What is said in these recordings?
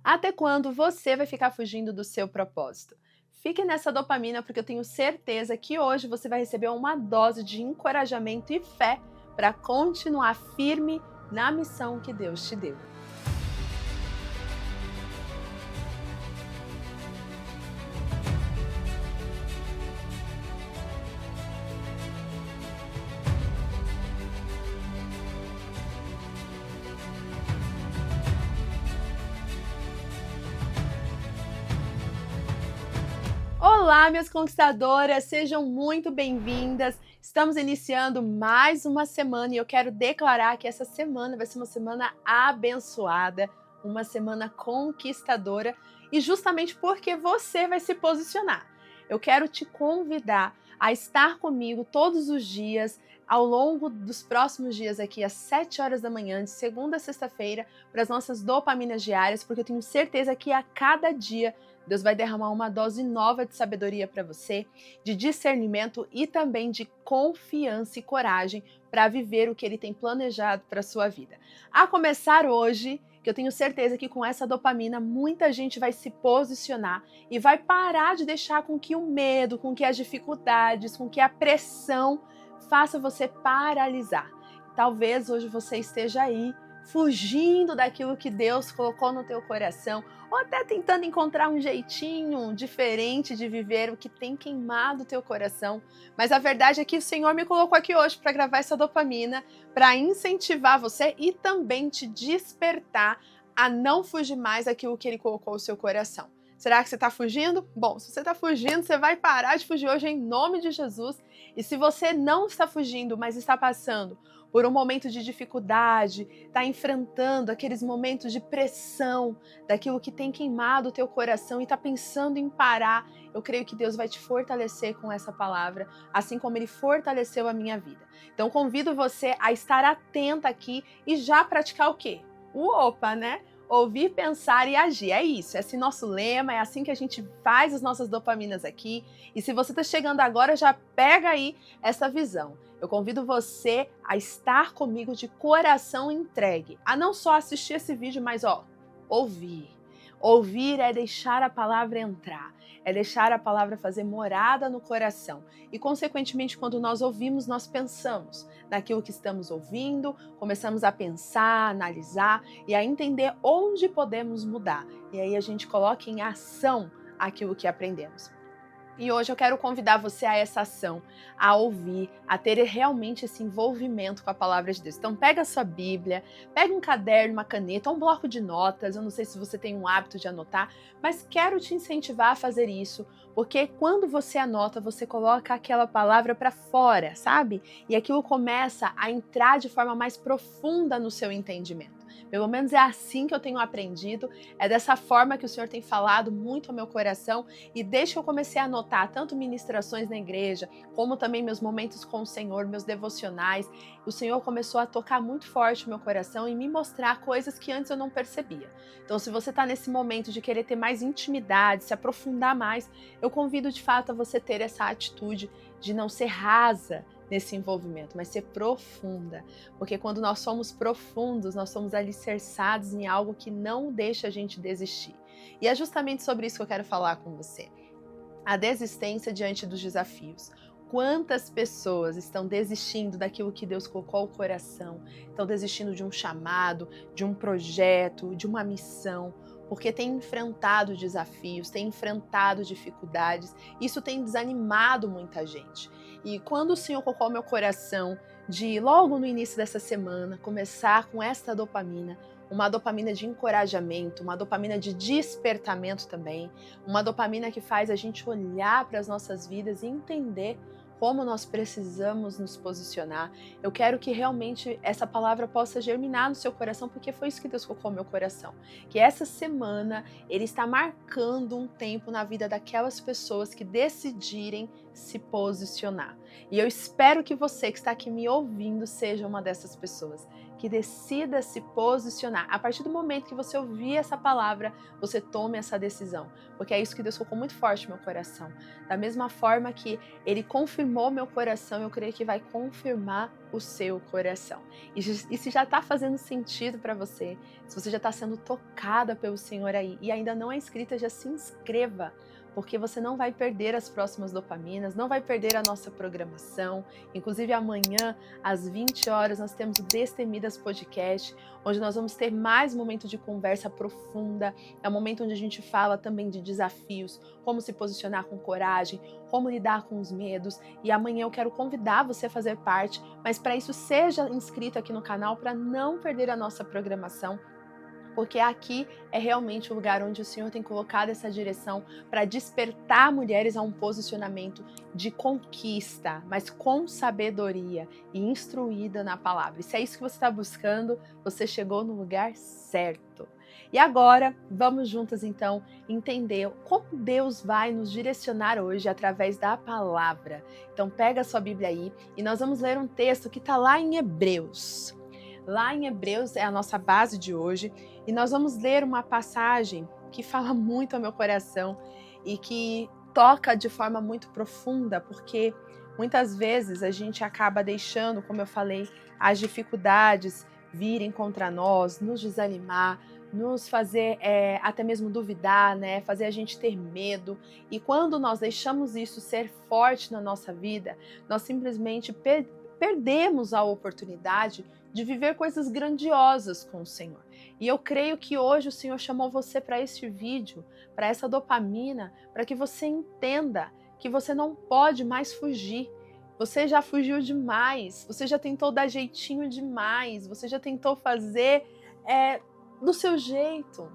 Até quando você vai ficar fugindo do seu propósito? Fique nessa dopamina porque eu tenho certeza que hoje você vai receber uma dose de encorajamento e fé para continuar firme na missão que Deus te deu. Olá, minhas conquistadoras, sejam muito bem-vindas. Estamos iniciando mais uma semana e eu quero declarar que essa semana vai ser uma semana abençoada, uma semana conquistadora e justamente porque você vai se posicionar. Eu quero te convidar a estar comigo todos os dias, ao longo dos próximos dias aqui às 7 horas da manhã, de segunda a sexta-feira, para as nossas dopaminas diárias, porque eu tenho certeza que a cada dia Deus vai derramar uma dose nova de sabedoria para você, de discernimento e também de confiança e coragem para viver o que Ele tem planejado para a sua vida. A começar hoje, que eu tenho certeza que com essa dopamina muita gente vai se posicionar e vai parar de deixar com que o medo, com que as dificuldades, com que a pressão faça você paralisar. Talvez hoje você esteja aí fugindo daquilo que Deus colocou no teu coração, ou até tentando encontrar um jeitinho diferente de viver o que tem queimado o teu coração. Mas a verdade é que o Senhor me colocou aqui hoje para gravar essa dopamina, para incentivar você e também te despertar a não fugir mais daquilo que Ele colocou no seu coração. Será que você está fugindo? Bom, se você está fugindo, você vai parar de fugir hoje em nome de Jesus. E se você não está fugindo, mas está passando por um momento de dificuldade, está enfrentando aqueles momentos de pressão, daquilo que tem queimado o teu coração e está pensando em parar, eu creio que Deus vai te fortalecer com essa palavra, assim como Ele fortaleceu a minha vida. Então convido você a estar atenta aqui e já praticar o quê? O OPA, né? Ouvir, pensar e agir. É isso, esse nosso lema, é assim que a gente faz as nossas dopaminas aqui. E se você está chegando agora, já pega aí essa visão. Eu convido você a estar comigo de coração entregue, a não só assistir esse vídeo, mas ouvir. Ouvir é deixar a palavra entrar, é deixar a palavra fazer morada no coração. E, consequentemente, quando nós ouvimos, nós pensamos naquilo que estamos ouvindo, começamos a pensar, a analisar e a entender onde podemos mudar. E aí a gente coloca em ação aquilo que aprendemos. E hoje eu quero convidar você a essa ação, a ouvir, a ter realmente esse envolvimento com a palavra de Deus. Então pega a sua Bíblia, pega um caderno, uma caneta, um bloco de notas. Eu não sei se você tem um hábito de anotar, mas quero te incentivar a fazer isso, porque quando você anota, você coloca aquela palavra para fora, sabe? E aquilo começa a entrar de forma mais profunda no seu entendimento. Pelo menos é assim que eu tenho aprendido, é dessa forma que o Senhor tem falado muito ao meu coração e desde que eu comecei a anotar tanto ministrações na igreja, como também meus momentos com o Senhor, meus devocionais, o Senhor começou a tocar muito forte o meu coração e me mostrar coisas que antes eu não percebia. Então, se você está nesse momento de querer ter mais intimidade, se aprofundar mais, eu convido de fato a você ter essa atitude de não ser rasa nesse envolvimento, mas ser profunda, porque quando nós somos profundos, nós somos alicerçados em algo que não deixa a gente desistir. E é justamente sobre isso que eu quero falar com você. A desistência diante dos desafios. Quantas pessoas estão desistindo daquilo que Deus colocou ao coração, estão desistindo de um chamado, de um projeto, de uma missão, porque tem enfrentado desafios, tem enfrentado dificuldades, isso tem desanimado muita gente. E quando o Senhor colocou ao meu coração de, logo no início dessa semana, começar com esta dopamina, uma dopamina de encorajamento, uma dopamina de despertamento também, uma dopamina que faz a gente olhar para as nossas vidas e entender como nós precisamos nos posicionar. Eu quero que realmente essa palavra possa germinar no seu coração, porque foi isso que Deus colocou no meu coração. Que essa semana Ele está marcando um tempo na vida daquelas pessoas que decidirem se posicionar. E eu espero que você que está aqui me ouvindo seja uma dessas pessoas. que decida se posicionar. A partir do momento que você ouvir essa palavra, você tome essa decisão, porque é isso que Deus colocou muito forte no meu coração. Da mesma forma que Ele confirmou meu coração, eu creio que vai confirmar o seu coração. E se já está fazendo sentido para você, se você já está sendo tocada pelo Senhor aí e ainda não é inscrita, já se inscreva, porque você não vai perder as próximas dopaminas, não vai perder a nossa programação. Inclusive amanhã, às 20 horas, nós temos o Destemidas Podcast, onde nós vamos ter mais um momento de conversa profunda. É um momento onde a gente fala também de desafios, como se posicionar com coragem, como lidar com os medos. E amanhã eu quero convidar você a fazer parte, mas para isso seja inscrito aqui no canal para não perder a nossa programação, porque aqui é realmente o lugar onde o Senhor tem colocado essa direção para despertar mulheres a um posicionamento de conquista, mas com sabedoria e instruída na palavra. E se é isso que você está buscando, você chegou no lugar certo. E agora, vamos juntas então entender como Deus vai nos direcionar hoje através da palavra. Então pega a sua Bíblia aí e nós vamos ler um texto que está lá em Hebreus. Lá em Hebreus é a nossa base de hoje e nós vamos ler uma passagem que fala muito ao meu coração e que toca de forma muito profunda, porque muitas vezes a gente acaba deixando, como eu falei, as dificuldades virem contra nós, nos desanimar, nos fazer até mesmo duvidar, né? Fazer a gente ter medo. E quando nós deixamos isso ser forte na nossa vida, nós simplesmente perdemos a oportunidade de viver coisas grandiosas com o Senhor. E eu creio que hoje o Senhor chamou você para este vídeo, para essa dopamina, para que você entenda que você não pode mais fugir. Você já fugiu demais, você já tentou dar jeitinho demais, você já tentou fazer do seu jeito.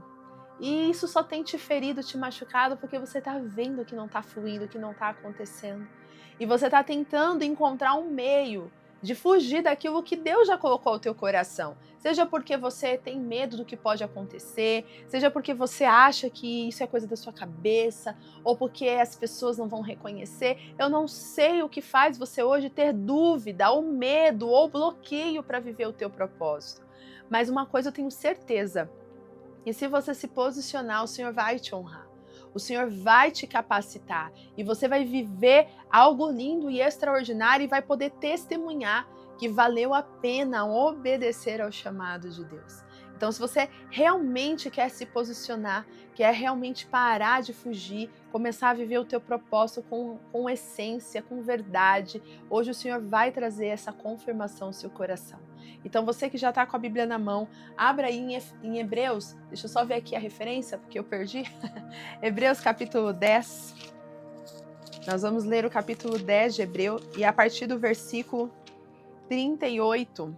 E isso só tem te ferido, te machucado, porque você está vendo que não está fluindo, que não está acontecendo. E você está tentando encontrar um meio de fugir daquilo que Deus já colocou no teu coração. Seja porque você tem medo do que pode acontecer, seja porque você acha que isso é coisa da sua cabeça, ou porque as pessoas não vão reconhecer. Eu não sei o que faz você hoje ter dúvida, ou medo, ou bloqueio para viver o teu propósito. Mas uma coisa eu tenho certeza, e se você se posicionar, o Senhor vai te honrar. O Senhor vai te capacitar e você vai viver algo lindo e extraordinário e vai poder testemunhar que valeu a pena obedecer ao chamado de Deus. Então, se você realmente quer se posicionar, quer realmente parar de fugir, começar a viver o teu propósito com essência, com verdade, hoje o Senhor vai trazer essa confirmação ao seu coração. Então, você que já está com a Bíblia na mão, abra aí em Hebreus, deixa eu só ver aqui a referência, porque eu perdi. Hebreus capítulo 10. Nós vamos ler o capítulo 10 de Hebreus e a partir do versículo 38,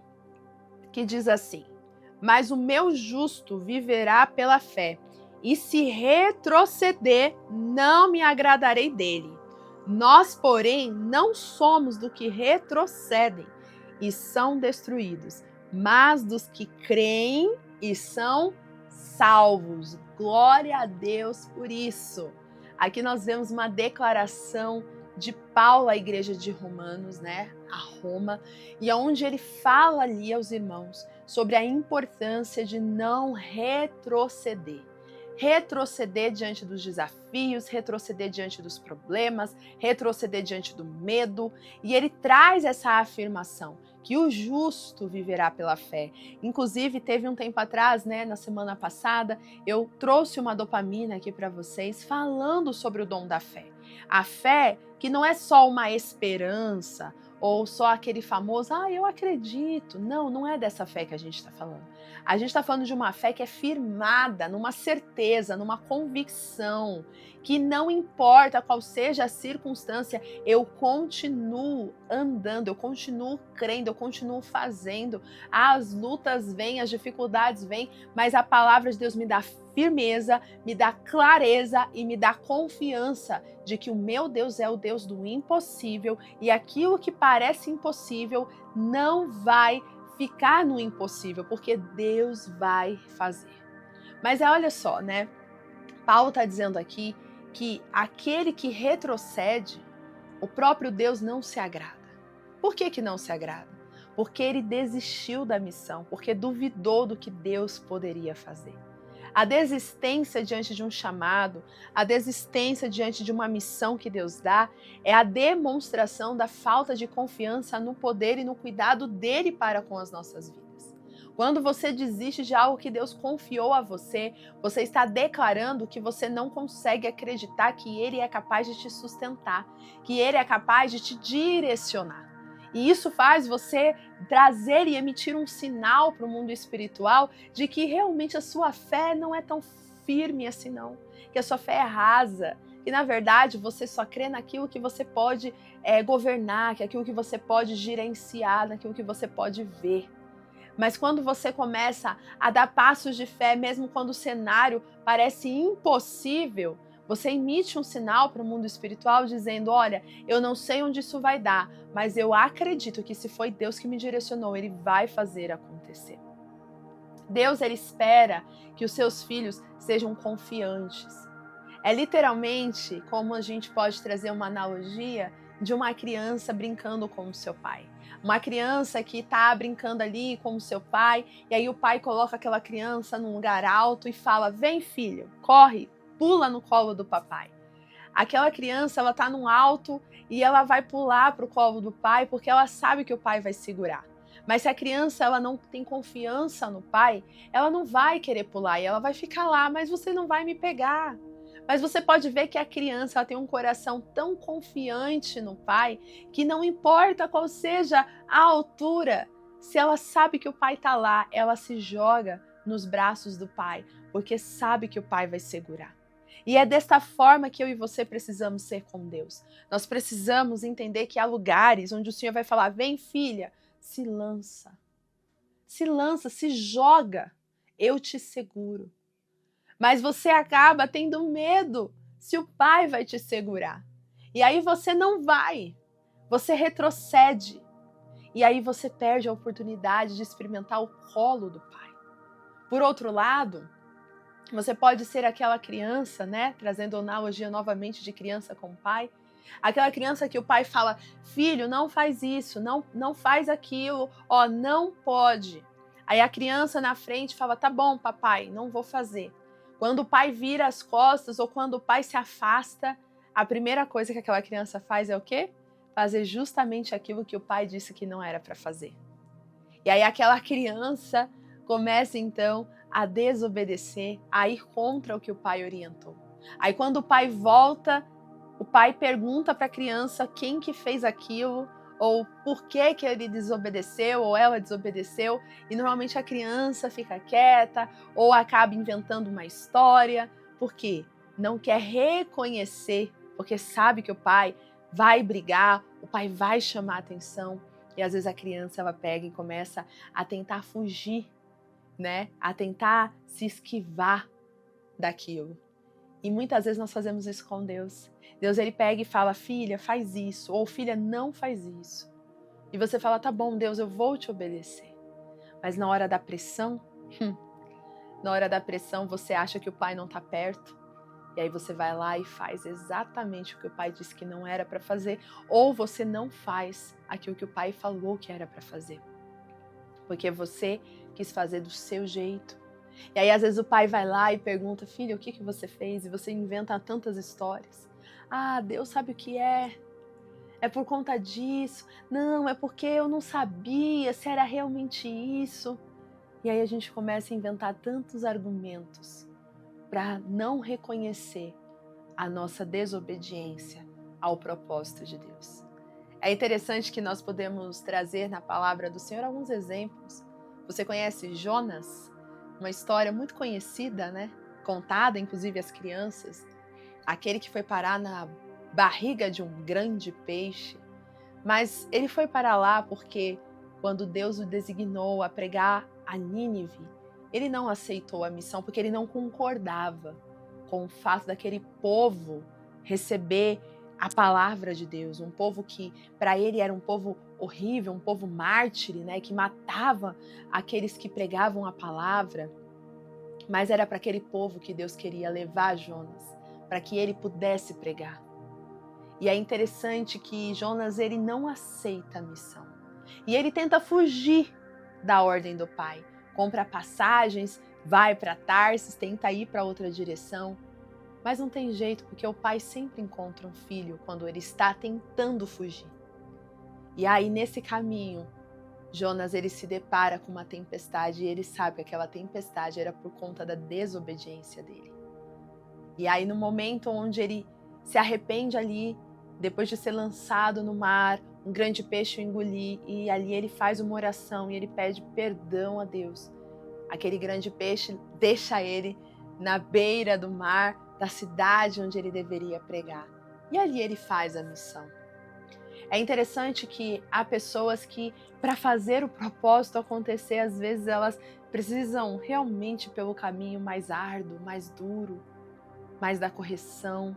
que diz assim: mas o meu justo viverá pela fé, e se retroceder, não me agradarei dele. Nós, porém, não somos do que retrocedem e são destruídos, mas dos que creem e são salvos. Glória a Deus por isso. Aqui nós vemos uma declaração de Paulo à igreja de Romanos, né, a Roma, e onde ele fala ali aos irmãos sobre a importância de não retroceder. Retroceder diante dos desafios, retroceder diante dos problemas, retroceder diante do medo. E ele traz essa afirmação, que o justo viverá pela fé. Inclusive, teve um tempo atrás, né, na semana passada, eu trouxe uma dopamina aqui para vocês falando sobre o dom da fé. A fé que não é só uma esperança, ou só aquele famoso, eu acredito. Não, não é dessa fé que a gente está falando. A gente está falando de uma fé que é firmada numa certeza, numa convicção, que não importa qual seja a circunstância, eu continuo andando, eu continuo crendo, eu continuo fazendo. As lutas vêm, as dificuldades vêm, mas a palavra de Deus me dá firmeza, me dá clareza e me dá confiança de que o meu Deus é o Deus do impossível e aquilo que parece impossível não vai ficar no impossível, porque Deus vai fazer. Mas olha só, né? Paulo está dizendo aqui que aquele que retrocede, o próprio Deus não se agrada. Por que não se agrada? porque ele desistiu da missão, porque duvidou do que Deus poderia fazer. A desistência diante de um chamado, a desistência diante de uma missão que Deus dá, é a demonstração da falta de confiança no poder e no cuidado dele para com as nossas vidas. Quando você desiste de algo que Deus confiou a você, você está declarando que você não consegue acreditar que Ele é capaz de te sustentar, que Ele é capaz de te direcionar. E isso faz você trazer e emitir um sinal para o mundo espiritual de que realmente a sua fé não é tão firme assim não, que a sua fé é rasa, que na verdade você só crê naquilo que você pode governar, que é aquilo que você pode gerenciar, naquilo que você pode ver. Mas quando você começa a dar passos de fé, mesmo quando o cenário parece impossível, você emite um sinal para o mundo espiritual dizendo, olha, eu não sei onde isso vai dar, mas eu acredito que se foi Deus que me direcionou, Ele vai fazer acontecer. Deus, Ele espera que os seus filhos sejam confiantes. É literalmente como a gente pode trazer uma analogia de uma criança brincando com o seu pai. Uma criança que está brincando ali com o seu pai, e aí o pai coloca aquela criança num lugar alto e fala, vem filho, corre, pula no colo do papai. Aquela criança, ela está no alto e ela vai pular para o colo do pai porque ela sabe que o pai vai segurar. Mas se a criança ela não tem confiança no pai, ela não vai querer pular e ela vai ficar lá, mas você não vai me pegar. Mas você pode ver que a criança ela tem um coração tão confiante no pai que não importa qual seja a altura, se ela sabe que o pai está lá, ela se joga nos braços do pai, porque sabe que o pai vai segurar. E é desta forma que eu e você precisamos ser com Deus. Nós precisamos entender que há lugares onde o Senhor vai falar, vem filha, se lança, se joga, eu te seguro. Mas você acaba tendo medo se o pai vai te segurar. E aí você não vai, você retrocede. E aí você perde a oportunidade de experimentar o colo do pai. Por outro lado, você pode ser aquela criança, né? Trazendo a analogia novamente de criança com pai. Aquela criança que o pai fala, filho, não faz isso, não faz aquilo, ó, não pode. Aí a criança na frente fala, tá bom, papai, não vou fazer. Quando o pai vira as costas ou quando o pai se afasta, a primeira coisa que aquela criança faz é o quê? Fazer justamente aquilo que o pai disse que não era para fazer. E aí aquela criança começa então a desobedecer, a ir contra o que o pai orientou. Aí quando o pai volta, o pai pergunta para a criança quem que fez aquilo, ou por que que ele desobedeceu, ou ela desobedeceu, e normalmente a criança fica quieta, ou acaba inventando uma história, porque não quer reconhecer, porque sabe que o pai vai brigar, o pai vai chamar a atenção, e às vezes a criança ela pega e começa a tentar fugir, né? A tentar se esquivar daquilo. E muitas vezes nós fazemos isso com Deus. Deus ele pega e fala, filha, faz isso, ou filha, não faz isso. E você fala, tá bom, Deus, eu vou te obedecer. Mas na hora da pressão, você acha que o pai não está perto. E aí você vai lá e faz exatamente o que o pai disse que não era para fazer, ou você não faz aquilo que o pai falou que era para fazer. Porque você quis fazer do seu jeito. E aí às vezes o pai vai lá e pergunta, filho, o que você fez? E você inventa tantas histórias. Ah, Deus sabe o que é. É por conta disso. Não, é porque eu não sabia se era realmente isso. E aí a gente começa a inventar tantos argumentos para não reconhecer a nossa desobediência ao propósito de Deus. É interessante que nós podemos trazer na palavra do Senhor alguns exemplos. Você conhece Jonas? Uma história muito conhecida, né? Contada, inclusive, às crianças. Aquele que foi parar na barriga de um grande peixe. Mas ele foi para lá porque, quando Deus o designou a pregar a Nínive, ele não aceitou a missão porque ele não concordava com o fato daquele povo receber a palavra de Deus, um povo que para ele era um povo horrível, um povo mártir, né, que matava aqueles que pregavam a palavra, mas era para aquele povo que Deus queria levar Jonas, para que ele pudesse pregar. E é interessante que Jonas ele não aceita a missão, E ele tenta fugir da ordem do pai. Compra passagens, vai para Tarsis, tenta ir para outra direção. Mas não tem jeito, porque o pai sempre encontra um filho quando ele está tentando fugir. E aí, nesse caminho, Jonas ele se depara com uma tempestade e ele sabe que aquela tempestade era por conta da desobediência dele. E aí, no momento onde ele se arrepende ali, depois de ser lançado no mar, um grande peixe o engolir, e ali ele faz uma oração e ele pede perdão a Deus. Aquele grande peixe deixa ele na beira do mar, da cidade onde ele deveria pregar. E ali ele faz a missão. É interessante que há pessoas que, para fazer o propósito acontecer, às vezes elas precisam realmente ir pelo caminho mais árduo, mais duro, mais da correção.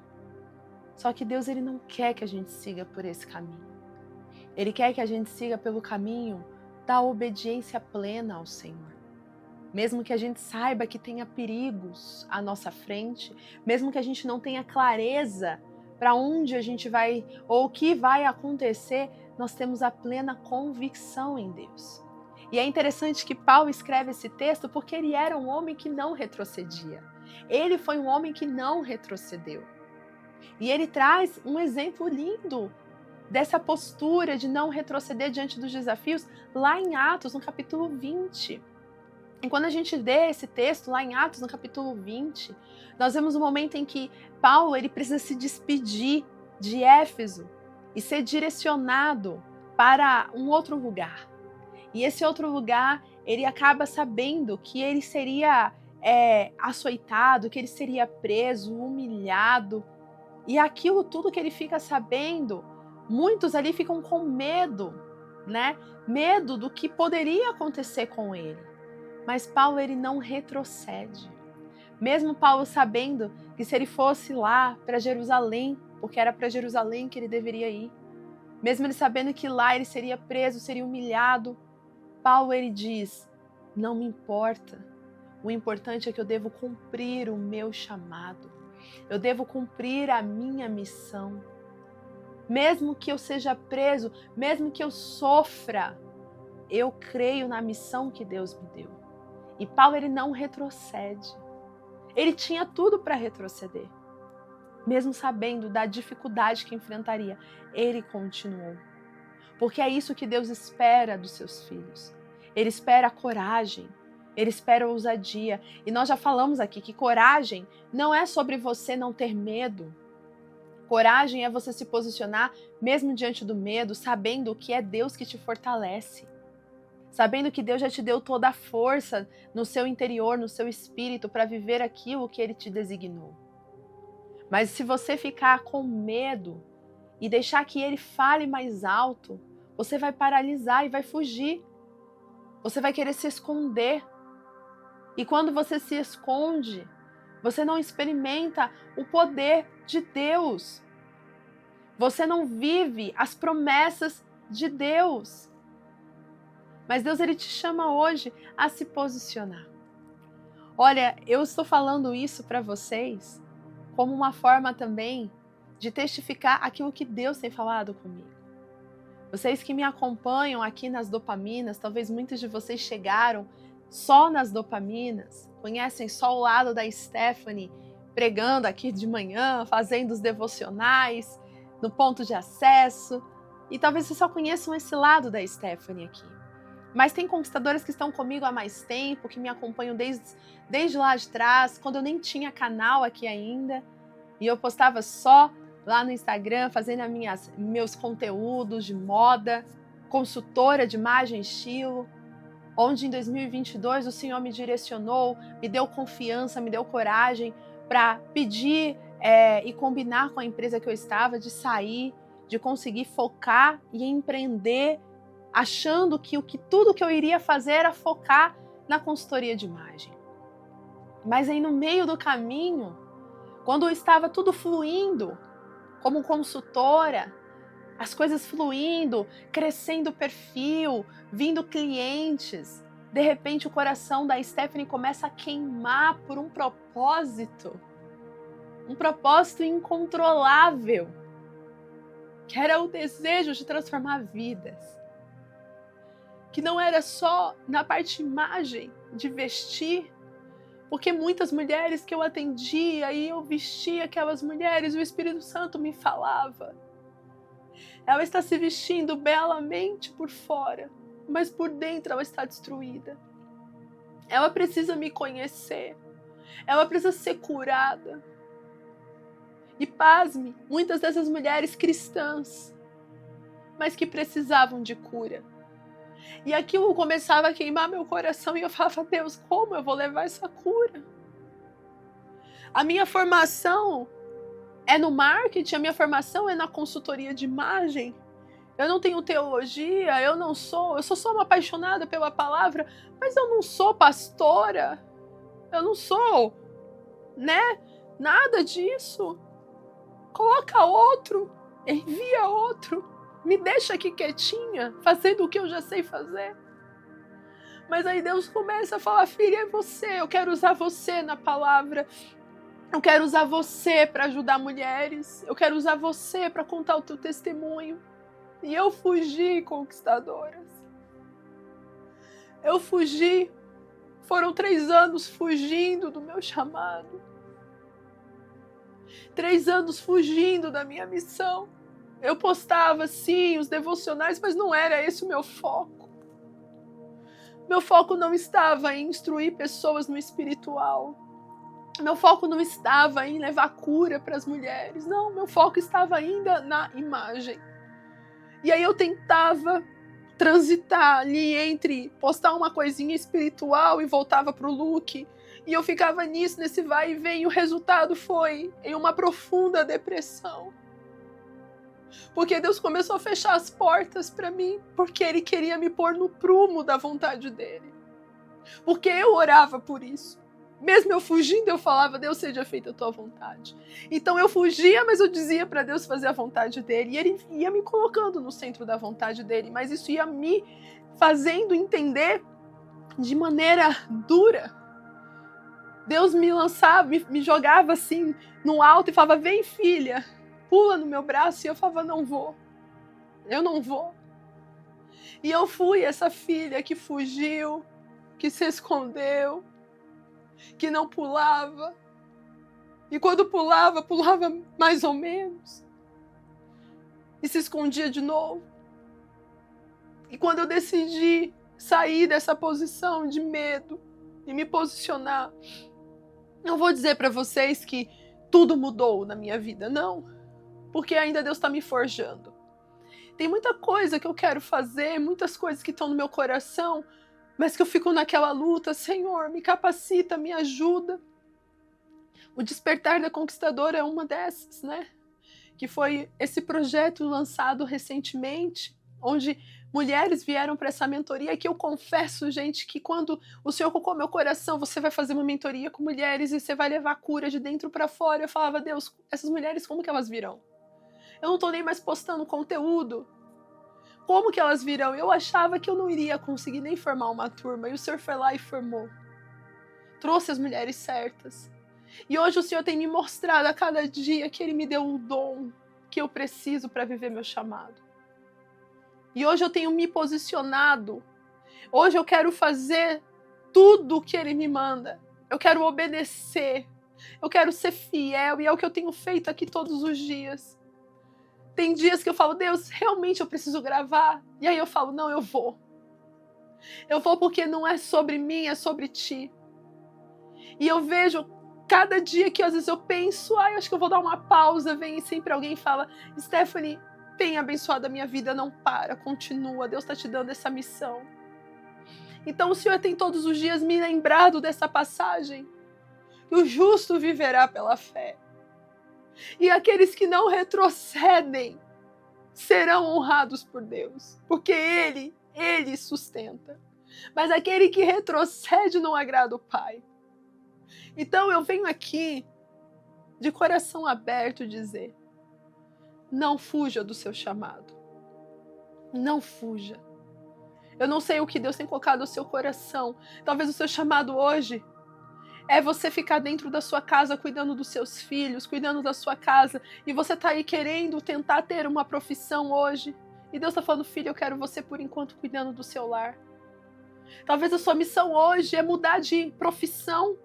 Só que Deus ele não quer que a gente siga por esse caminho. Ele quer que a gente siga pelo caminho da obediência plena ao Senhor. Mesmo que a gente saiba que tenha perigos à nossa frente, mesmo que a gente não tenha clareza para onde a gente vai ou o que vai acontecer, nós temos a plena convicção em Deus. E é interessante que Paulo escreve esse texto porque ele era um homem que não retrocedia. Ele foi um homem que não retrocedeu. E ele traz um exemplo lindo dessa postura de não retroceder diante dos desafios lá em Atos, no capítulo 20. E quando a gente lê esse texto lá em Atos, no capítulo 20, nós vemos um momento em que Paulo ele precisa se despedir de Éfeso e ser direcionado para um outro lugar. E esse outro lugar, ele acaba sabendo que ele seria açoitado, que ele seria preso, humilhado. E aquilo tudo que ele fica sabendo, muitos ali ficam com medo, né? Medo do que poderia acontecer com ele. Mas Paulo ele não retrocede. Mesmo Paulo sabendo que se ele fosse lá para Jerusalém, porque era para Jerusalém que ele deveria ir, mesmo ele sabendo que lá ele seria preso, seria humilhado, Paulo ele diz: não me importa, o importante é que eu devo cumprir o meu chamado, eu devo cumprir a minha missão. Mesmo que eu seja preso, mesmo que eu sofra, eu creio na missão que Deus me deu. E Paulo ele não retrocede. Ele tinha tudo para retroceder. Mesmo sabendo da dificuldade que enfrentaria, ele continuou. Porque é isso que Deus espera dos seus filhos. Ele espera a coragem, ele espera a ousadia. E nós já falamos aqui que coragem não é sobre você não ter medo. Coragem é você se posicionar mesmo diante do medo, sabendo que é Deus que te fortalece. Sabendo que Deus já te deu toda a força no seu interior, no seu espírito, para viver aquilo que Ele te designou. Mas se você ficar com medo e deixar que Ele fale mais alto, você vai paralisar e vai fugir. Você vai querer se esconder. E quando você se esconde, você não experimenta o poder de Deus. Você não vive as promessas de Deus. Mas Deus ele te chama hoje a se posicionar. Olha, eu estou falando isso para vocês como uma forma também de testificar aquilo que Deus tem falado comigo. Vocês que me acompanham aqui nas dopaminas, talvez muitos de vocês chegaram só nas dopaminas, conhecem só o lado da Stephanie pregando aqui de manhã, fazendo os devocionais, no ponto de acesso, e talvez vocês só conheçam esse lado da Stephanie aqui. Mas tem conquistadoras que estão comigo há mais tempo, que me acompanham desde lá de trás, quando eu nem tinha canal aqui ainda, e eu postava só lá no Instagram, fazendo meus conteúdos de moda, consultora de imagem e estilo, onde em 2022 o Senhor me direcionou, me deu confiança, me deu coragem para pedir e combinar com a empresa que eu estava, de sair, de conseguir focar e empreender, achando que tudo que eu iria fazer era focar na consultoria de imagem. Mas aí no meio do caminho, quando estava tudo fluindo, como consultora, as coisas fluindo, crescendo o perfil, vindo clientes, de repente o coração da Stephanie começa a queimar por um propósito incontrolável, que era o desejo de transformar vidas. que não era só na parte imagem de vestir, porque muitas mulheres que eu atendia e eu vestia aquelas mulheres, o Espírito Santo me falava. Ela está se vestindo belamente por fora, mas por dentro ela está destruída. Ela precisa me conhecer. Ela precisa ser curada. E pasme, muitas dessas mulheres cristãs, mas que precisavam de cura. E aquilo começava a queimar meu coração e eu falava, Deus, como eu vou levar essa cura? A minha formação é no marketing, a minha formação é na consultoria de imagem. Eu não tenho teologia, eu sou só uma apaixonada pela palavra, mas eu não sou pastora, eu não sou, nada disso. Coloca outro, envia outro, me deixa aqui quietinha, fazendo o que eu já sei fazer. Mas aí Deus começa a falar, filha, é você, eu quero usar você na palavra, eu quero usar você para ajudar mulheres, eu quero usar você para contar o teu testemunho. E eu fugi, conquistadoras. Eu fugi. Foram 3 anos fugindo do meu chamado. 3 anos fugindo da minha missão. Eu postava, sim, os devocionais, mas não era esse o meu foco. Meu foco não estava em instruir pessoas no espiritual. Meu foco não estava em levar cura para as mulheres. Não, meu foco estava ainda na imagem. E aí eu tentava transitar ali entre postar uma coisinha espiritual e voltava pro look. E eu ficava nisso, nesse vai e vem. E o resultado foi em uma profunda depressão. Porque Deus começou a fechar as portas para mim. Porque Ele queria me pôr no prumo da vontade dEle. Porque eu orava por isso. Mesmo eu fugindo, eu falava, Deus, seja feita a tua vontade. Então eu fugia, mas eu dizia para Deus fazer a vontade dele. E ele ia me colocando no centro da vontade dele. Mas isso ia me fazendo entender de maneira dura. Deus me lançava, me jogava assim no alto e falava, vem filha, pula no meu braço. E eu falava, não vou. Eu não vou. E eu fui essa filha que fugiu, que se escondeu, que não pulava. E quando pulava mais ou menos. E se escondia de novo. E quando eu decidi sair dessa posição de medo e me posicionar, não vou dizer para vocês que tudo mudou na minha vida, não. Porque ainda Deus está me forjando. Tem muita coisa que eu quero fazer, muitas coisas que estão no meu coração, mas que eu fico naquela luta, Senhor, me capacita, me ajuda. O Despertar da Conquistadora é uma dessas, Que foi esse projeto lançado recentemente, onde mulheres vieram para essa mentoria, que eu confesso, gente, que quando o Senhor colocou meu coração, você vai fazer uma mentoria com mulheres e você vai levar a cura de dentro para fora. Eu falava, Deus, essas mulheres, como que elas virão? Eu não estou nem mais postando conteúdo. Como que elas virão? Eu achava que eu não iria conseguir nem formar uma turma. E o Senhor foi lá e formou. Trouxe as mulheres certas. E hoje o Senhor tem me mostrado a cada dia que Ele me deu o dom que eu preciso para viver meu chamado. E hoje eu tenho me posicionado. Hoje eu quero fazer tudo o que Ele me manda. Eu quero obedecer. Eu quero ser fiel. E é o que eu tenho feito aqui todos os dias. Tem dias que eu falo, Deus, realmente eu preciso gravar. E aí eu falo, não, eu vou. Eu vou porque não é sobre mim, é sobre ti. E eu vejo cada dia que às vezes eu penso, eu acho que eu vou dar uma pausa, vem sempre alguém e fala, Stephanie, tem abençoado a minha vida, não para, continua, Deus está te dando essa missão. Então o Senhor tem todos os dias me lembrado dessa passagem, que o justo viverá pela fé. E aqueles que não retrocedem serão honrados por Deus, porque Ele sustenta. Mas aquele que retrocede não agrada o Pai. Então eu venho aqui de coração aberto dizer, não fuja do seu chamado. Não fuja. Eu não sei o que Deus tem colocado no seu coração. Talvez o seu chamado hoje é você ficar dentro da sua casa cuidando dos seus filhos, cuidando da sua casa, e você está aí querendo tentar ter uma profissão hoje, E Deus está falando, filho, eu quero você por enquanto cuidando do seu lar. Talvez a sua missão hoje é mudar de profissão,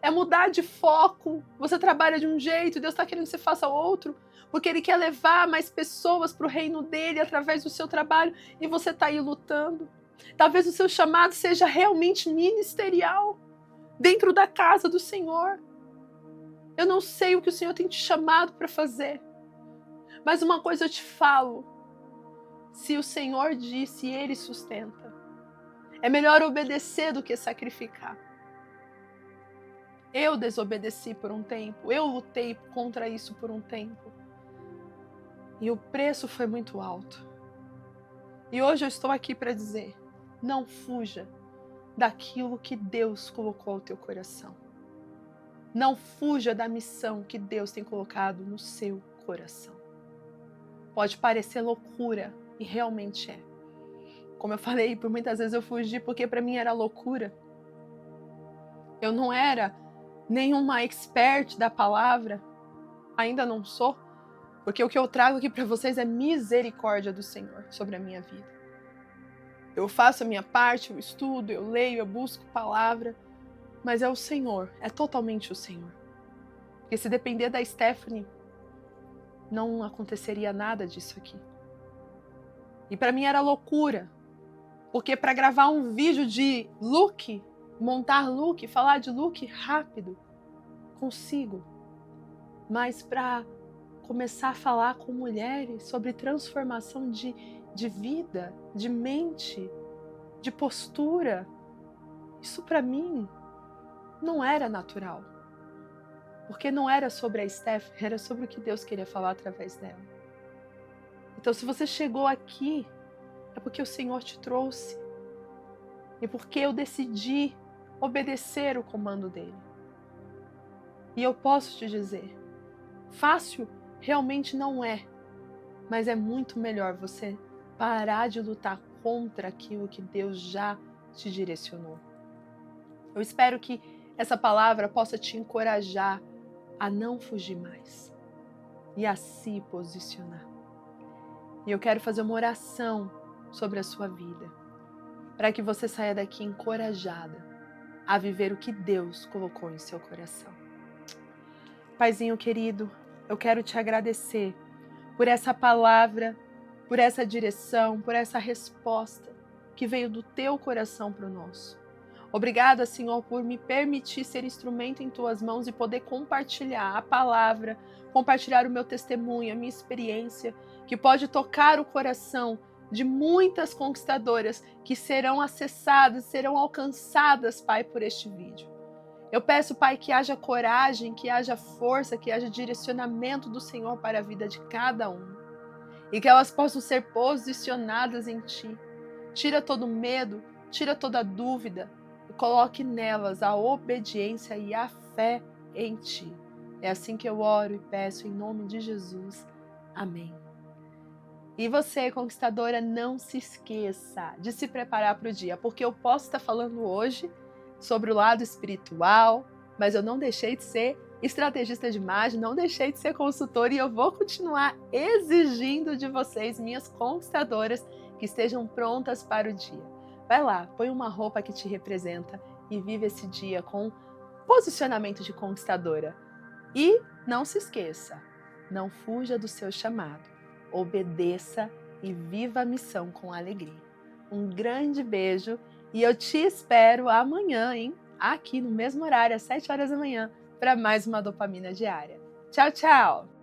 é mudar de foco. Você trabalha de um jeito, Deus está querendo que você faça outro, porque Ele quer levar mais pessoas para o reino dEle através do seu trabalho e você está aí lutando. Talvez o seu chamado seja realmente ministerial, dentro da casa do Senhor. Eu não sei o que o Senhor tem te chamado para fazer, mas uma coisa eu te falo, se o Senhor disse, Ele sustenta. É melhor obedecer do que sacrificar. Eu desobedeci por um tempo, eu lutei contra isso por um tempo. E o preço foi muito alto. E hoje eu estou aqui para dizer, não fuja daquilo que Deus colocou no teu coração. Não fuja da missão que Deus tem colocado no seu coração. Pode parecer loucura, e realmente é. Como eu falei, por muitas vezes eu fugi porque para mim era loucura. Eu não era nenhuma expert da palavra, ainda não sou, porque o que eu trago aqui para vocês é misericórdia do Senhor sobre a minha vida. Eu faço a minha parte, eu estudo, eu leio, eu busco palavra, mas é o Senhor, é totalmente o Senhor. Porque se depender da Stephanie, não aconteceria nada disso aqui. E para mim era loucura, porque para gravar um vídeo de look, montar look, falar de look rápido, consigo. Mas para começar a falar com mulheres sobre transformação de vida, de mente, de postura, isso para mim não era natural. Porque não era sobre a Steph, era sobre o que Deus queria falar através dela. Então, se você chegou aqui, é porque o Senhor te trouxe. E porque eu decidi obedecer o comando dele. E eu posso te dizer, fácil realmente não é, mas é muito melhor você parar de lutar contra aquilo que Deus já te direcionou. Eu espero que essa palavra possa te encorajar a não fugir mais e a se posicionar. E eu quero fazer uma oração sobre a sua vida, para que você saia daqui encorajada a viver o que Deus colocou em seu coração. Paizinho querido, eu quero te agradecer por essa palavra, por essa direção, por essa resposta que veio do teu coração para o nosso. Obrigada, Senhor, por me permitir ser instrumento em tuas mãos e poder compartilhar a palavra, compartilhar o meu testemunho, a minha experiência, que pode tocar o coração de muitas conquistadoras que serão acessadas, serão alcançadas, Pai, por este vídeo. Eu peço, Pai, que haja coragem, que haja força, que haja direcionamento do Senhor para a vida de cada um. E que elas possam ser posicionadas em Ti. Tira todo medo, tira toda dúvida e coloque nelas a obediência e a fé em Ti. É assim que eu oro e peço em nome de Jesus. Amém. E você, conquistadora, não se esqueça de se preparar para o dia, porque eu posso estar falando hoje sobre o lado espiritual, mas eu não deixei de ser estrategista de imagem, não deixei de ser consultora e eu vou continuar exigindo de vocês, minhas conquistadoras, que estejam prontas para o dia. Vai lá, põe uma roupa que te representa e vive esse dia com posicionamento de conquistadora. E não se esqueça, não fuja do seu chamado, obedeça e viva a missão com alegria. Um grande beijo e eu te espero amanhã, hein? Aqui no mesmo horário, às 7 horas da manhã, para mais uma dopamina diária. Tchau, tchau!